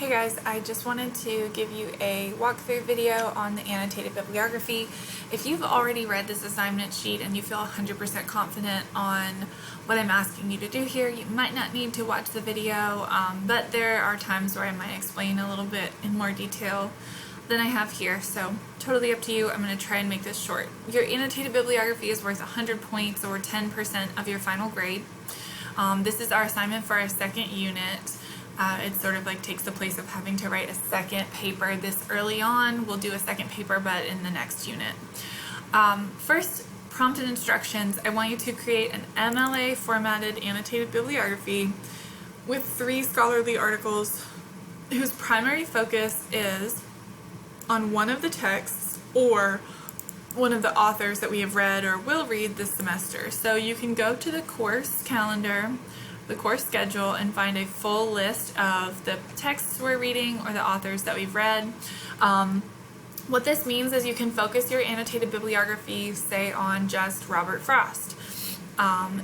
Hey guys, I just wanted to give you a walkthrough video on the annotated bibliography. If you've already read this assignment sheet and you feel 100% confident on what I'm asking you to do here, you might not need to watch the video, but there are times where I might explain a little bit in more detail than I have here, so totally up to you. I'm going to try and make this short. Your annotated bibliography is worth 100 points or 10% of your final grade. This is our assignment for our second unit. It sort of like takes the place of having to write a second paper this early on. We'll do a second paper, but in the next unit. First, prompted instructions. I want you to create an MLA formatted annotated bibliography with 3 scholarly articles whose primary focus is on one of the texts or one of the authors that we have read or will read this semester. So you can go to the course calendar, the course schedule, and find a full list of the texts we're reading or the authors that we've read. What this means is you can focus your annotated bibliography, say, on just Robert Frost.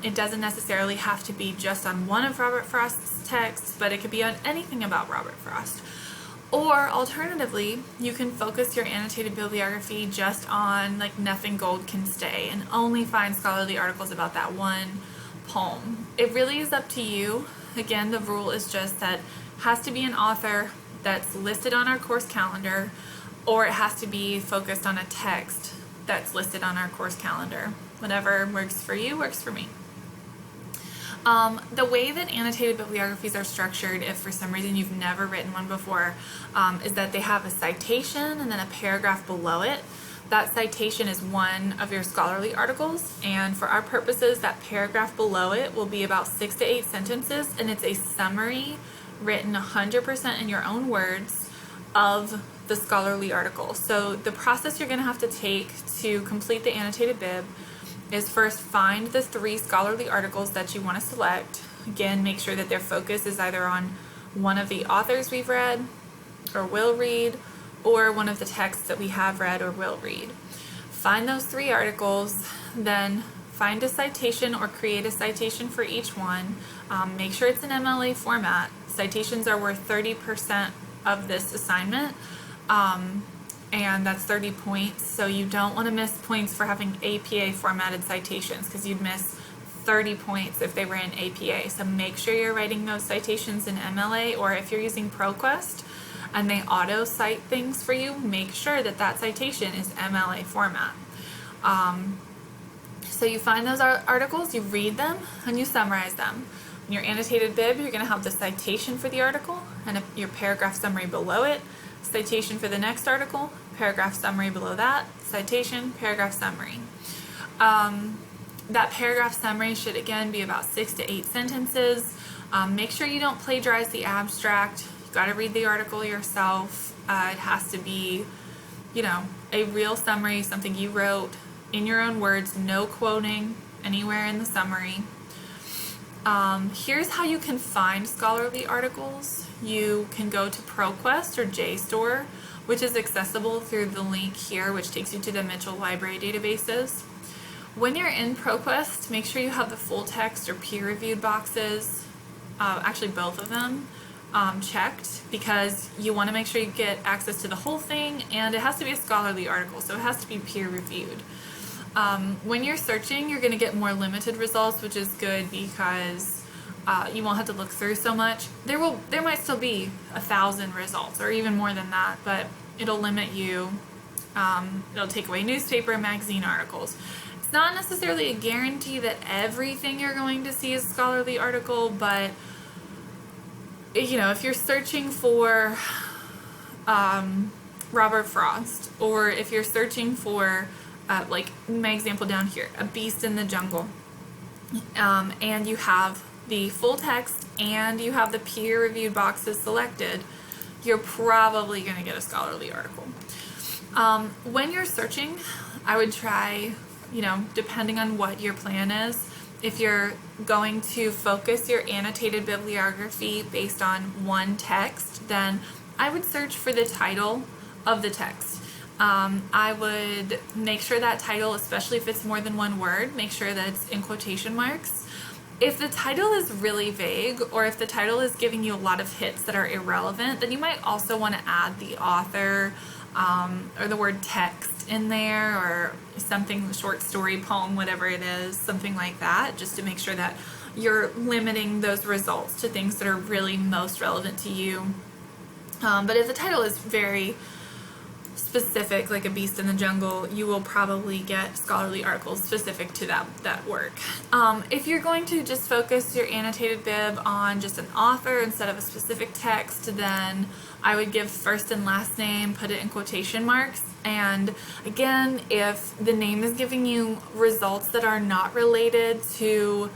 It doesn't necessarily have to be just on one of Robert Frost's texts, but it could be on anything about Robert Frost. Or alternatively, you can focus your annotated bibliography just on like Nothing Gold Can Stay and only find scholarly articles about that one poem. It really is up to you. Again, the rule is just that it has to be an author that's listed on our course calendar, or it has to be focused on a text that's listed on our course calendar. Whatever works for you works for me. The way that annotated bibliographies are structured, if for some reason you've never written one before, is that they have a citation and then a paragraph below it. That citation is one of your scholarly articles, and for our purposes, that paragraph below it will be about 6 to 8 sentences, and it's a summary written 100% in your own words of the scholarly article. So the process you're going to have to take to complete the annotated bib is first find the 3 scholarly articles that you want to select. Again, make sure that their focus is either on one of the authors we've read or will read, or one of the texts that we have read or will read. Find those 3 articles, then find a citation or create a citation for each one. Make sure it's an MLA format. Citations are worth 30% of this assignment, and that's 30 points, so you don't want to miss points for having APA formatted citations, because you'd miss 30 points if they were in APA. So make sure you're writing those citations in MLA, or if you're using ProQuest and they auto cite things for you, make sure that that citation is MLA format. So you find those articles, you read them, and you summarize them. In your annotated bib, you're going to have the citation for the article and your paragraph summary below it, citation for the next article, paragraph summary below that, citation, paragraph summary. That paragraph summary should again be about 6 to 8 sentences. Make sure you don't plagiarize the abstract. You've got to read the article yourself. It has to be, a real summary, something you wrote in your own words, no quoting anywhere in the summary. Here's how you can find scholarly articles. You can go to ProQuest or JSTOR, which is accessible through the link here, which takes you to the Mitchell Library databases. When you're in ProQuest, make sure you have the full text or peer-reviewed boxes, actually both of them, checked, because you want to make sure you get access to the whole thing, and it has to be a scholarly article, so it has to be peer-reviewed. When you're searching, you're going to get more limited results, which is good because you won't have to look through so much. There might still be 1,000 results or even more than that, but it'll limit you. It'll take away newspaper and magazine articles. It's not necessarily a guarantee that everything you're going to see is a scholarly article, but if you're searching for Robert Frost, or if you're searching for like my example down here, A Beast in the Jungle, and you have the full text and you have the peer-reviewed boxes selected, you're probably going to get a scholarly article. When you're searching, I would try, depending on what your plan is, if you're going to focus your annotated bibliography based on one text, then I would search for the title of the text. I would make sure that title, especially if it's more than one word, make sure that it's in quotation marks. If the title is really vague, or if the title is giving you a lot of hits that are irrelevant, then you might also want to add the author or the word text in there, or something, short story, poem, whatever it is, something like that, just to make sure that you're limiting those results to things that are really most relevant to you. But if the title is very specific, like A Beast in the Jungle, you will probably get scholarly articles specific to that work. If you're going to just focus your annotated bib on just an author instead of a specific text, then I would give first and last name, put it in quotation marks. And again, if the name is giving you results that are not related to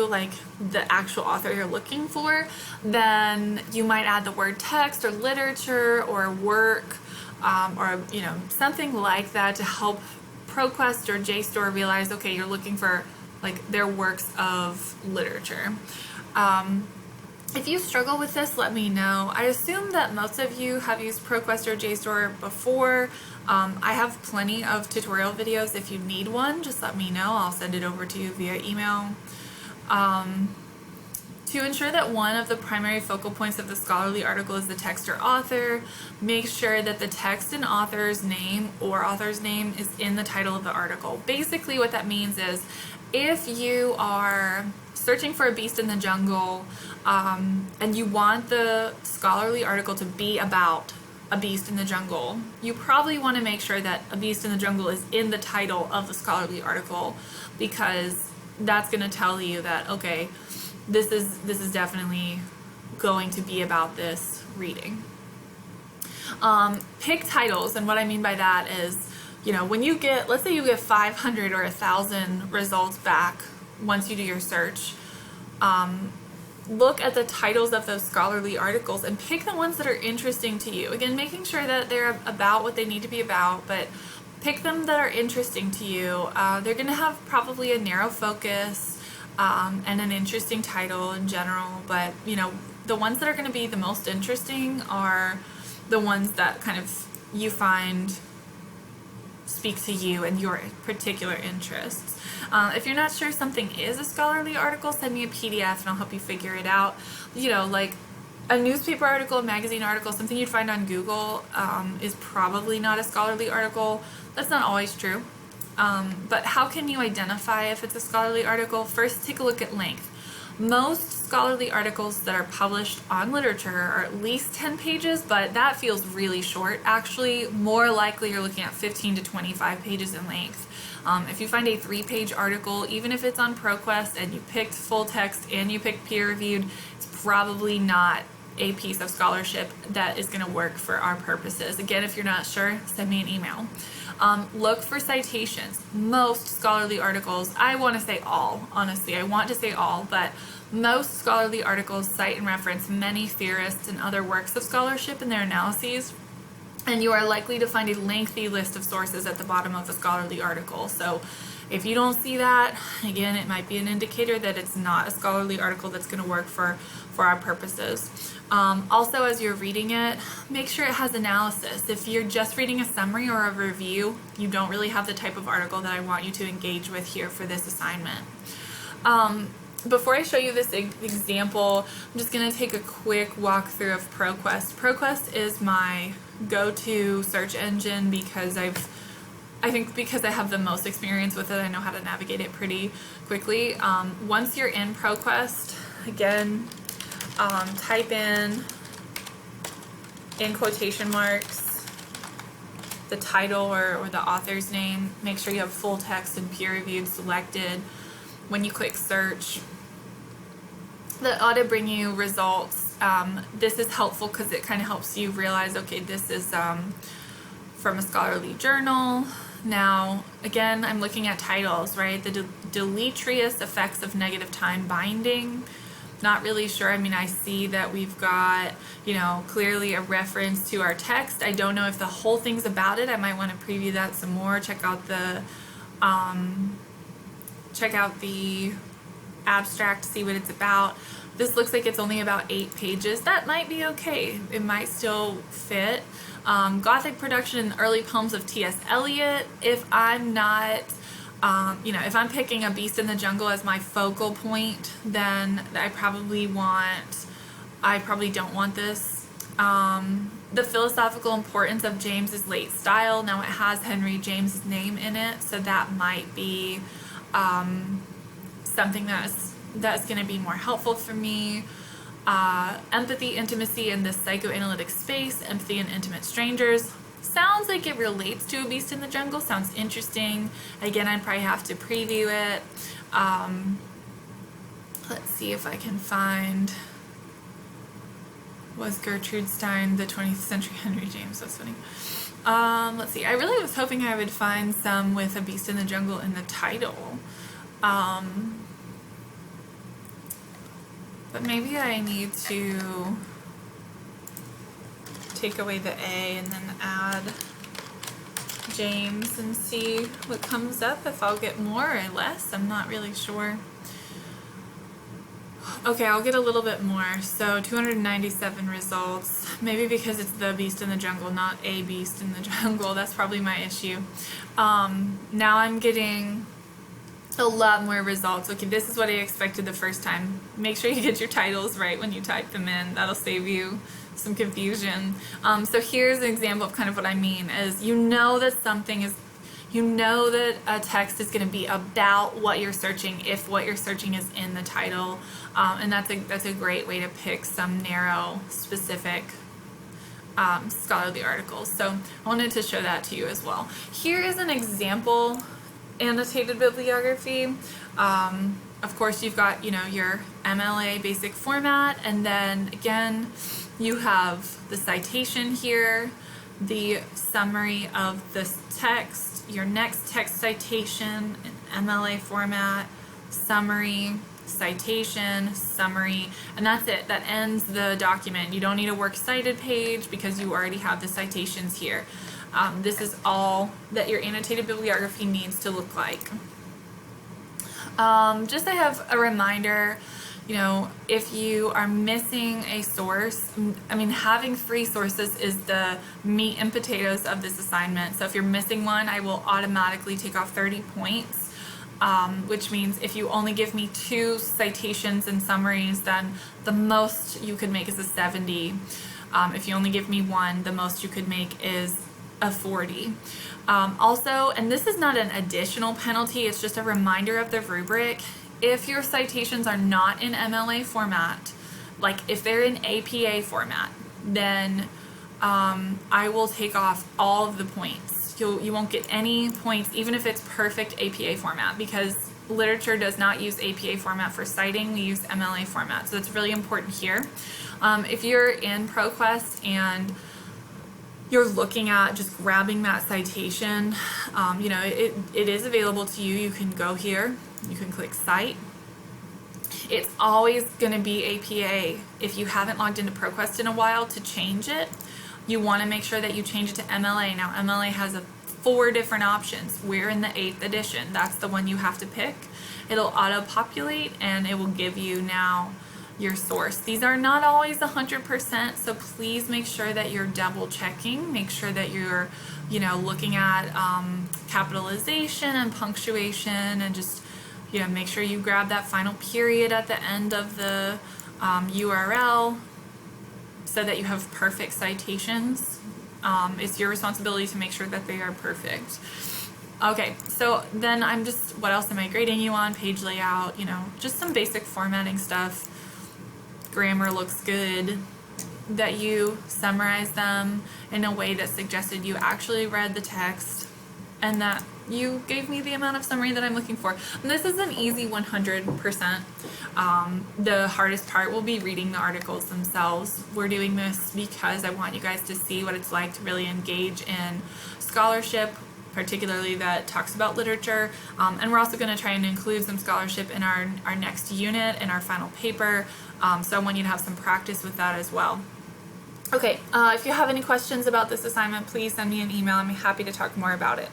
like the actual author you're looking for, then you might add the word text or literature or work, or something like that to help ProQuest or JSTOR realize, okay, you're looking for like their works of literature. If you struggle with this, let me know. I assume that most of you have used ProQuest or JSTOR before. I have plenty of tutorial videos. If you need one, just let me know. I'll send it over to you via email. To ensure that one of the primary focal points of the scholarly article is the text or author, make sure that the text and author's name or author's name is in the title of the article. Basically what that means is, if you are searching for A Beast in the Jungle, and you want the scholarly article to be about a beast in the jungle, you probably want to make sure that A Beast in the Jungle is in the title of the scholarly article, because that's going to tell you that, okay, this is definitely going to be about this reading. Pick titles, and what I mean by that is, when you get, let's say you get 500 or 1,000 results back once you do your search, look at the titles of those scholarly articles and pick the ones that are interesting to you. Again, making sure that they're about what they need to be about, but pick them that are interesting to you. They're going to have probably a narrow focus and an interesting title in general, but the ones that are going to be the most interesting are the ones that kind of you find speak to you and your particular interests. If you're not sure something is a scholarly article, send me a PDF and I'll help you figure it out. Like a newspaper article, a magazine article, something you'd find on Google is probably not a scholarly article. That's not always true. But how can you identify if it's a scholarly article? First, take a look at length. Most scholarly articles that are published on literature are at least 10 pages, but that feels really short. Actually, more likely you're looking at 15 to 25 pages in length. If you find a 3-page article, even if it's on ProQuest and you picked full text and you picked peer-reviewed, it's probably not a piece of scholarship that is going to work for our purposes. Again, if you're not sure, send me an email. Look for citations. Most scholarly articles, I want to say all, honestly, I want to say all, but most scholarly articles cite and reference many theorists and other works of scholarship in their analyses, and you are likely to find a lengthy list of sources at the bottom of the scholarly article. So if you don't see that, again, it might be an indicator that it's not a scholarly article that's going to work for our purposes. Also, as you're reading it, make sure it has analysis. If you're just reading a summary or a review, you don't really have the type of article that I want you to engage with here for this assignment. Before I show you this example, I'm just going to take a quick walkthrough of ProQuest. ProQuest is my go-to search engine because I think because I have the most experience with it, I know how to navigate it pretty quickly. Once you're in ProQuest, again, type in quotation marks, the title or the author's name. Make sure you have full text and peer-reviewed selected. When you click search, that ought to bring you results. This is helpful because it kind of helps you realize, okay, this is from a scholarly journal. Now, again, I'm looking at titles, right? The deleterious effects of negative time binding. Not really sure. I mean, I see that we've got, clearly a reference to our text. I don't know if the whole thing's about it. I might want to preview that some more. Check out the abstract, see what it's about. This looks like it's only about 8 pages. That might be okay. It might still fit. Gothic production and early poems of T.S. Eliot. If I'm not You know, if I'm picking a beast in the jungle as my focal point, then I probably don't want this. The philosophical importance of James's late style. Now it has Henry James's name in it, so that might be something that's going to be more helpful for me. Empathy, intimacy in the psychoanalytic space, empathy and intimate strangers. Sounds like it relates to A Beast in the Jungle. Sounds interesting. Again, I'd probably have to preview it. Let's see if I can find... Was Gertrude Stein the 20th century Henry James? That's funny. Let's see. I really was hoping I would find some with A Beast in the Jungle in the title. But maybe I need to take away the A and then add James and see what comes up, if I'll get more or less. I'm not really sure. Okay, I'll get a little bit more. So 297 results. Maybe because it's The Beast in the Jungle, not A Beast in the Jungle. That's probably my issue. Now I'm getting a lot more results. Okay, this is what I expected the first time. Make sure you get your titles right when you type them in. That'll save you some confusion. So here's an example of kind of what I mean is you know that a text is going to be about what you're searching if what you're searching is in the title. And that's a great way to pick some narrow, specific scholarly articles. So I wanted to show that to you as well. Here is an example annotated bibliography. Of course, you've got, your MLA basic format, and then again, you have the citation here, the summary of this text, your next text citation in MLA format, summary, citation, summary, and that's it. That ends the document. You don't need a works cited page because you already have the citations here. This is all that your annotated bibliography needs to look like. Just to have a reminder, if you are missing a source, having 3 sources is the meat and potatoes of this assignment. So if you're missing one, I will automatically take off 30 points, which means if you only give me 2 citations and summaries, then the most you could make is a 70. If you only give me 1, the most you could make is a 40. Also, and this is not an additional penalty, it's just a reminder of the rubric. If your citations are not in MLA format, like if they're in APA format, then I will take off all of the points. You won't get any points, even if it's perfect APA format, because literature does not use APA format for citing. We use MLA format, so it's really important here. If you're in ProQuest and you're looking at just grabbing that citation, it is available to you. You can go here, you can click Cite. It's always going to be APA. If you haven't logged into ProQuest in a while, to change it, you want to make sure that you change it to MLA. Now, MLA has 4 different options. We're in the 8th edition. That's the one you have to pick. It'll auto-populate, and it will give you now your source. These are not always 100%, so please make sure that you're double checking. Make sure that you're, looking at capitalization and punctuation, and just, make sure you grab that final period at the end of the URL so that you have perfect citations. It's your responsibility to make sure that they are perfect. Okay, so then what else am I grading you on? Page layout, just some basic formatting stuff. Grammar looks good, that you summarize them in a way that suggested you actually read the text, and that you gave me the amount of summary that I'm looking for. And this is an easy 100%. The hardest part will be reading the articles themselves. We're doing this because I want you guys to see what it's like to really engage in scholarship, particularly that talks about literature, and we're also going to try and include some scholarship in our next unit, in our final paper, so I want you to have some practice with that as well. Okay, if you have any questions about this assignment, please send me an email. I'm happy to talk more about it.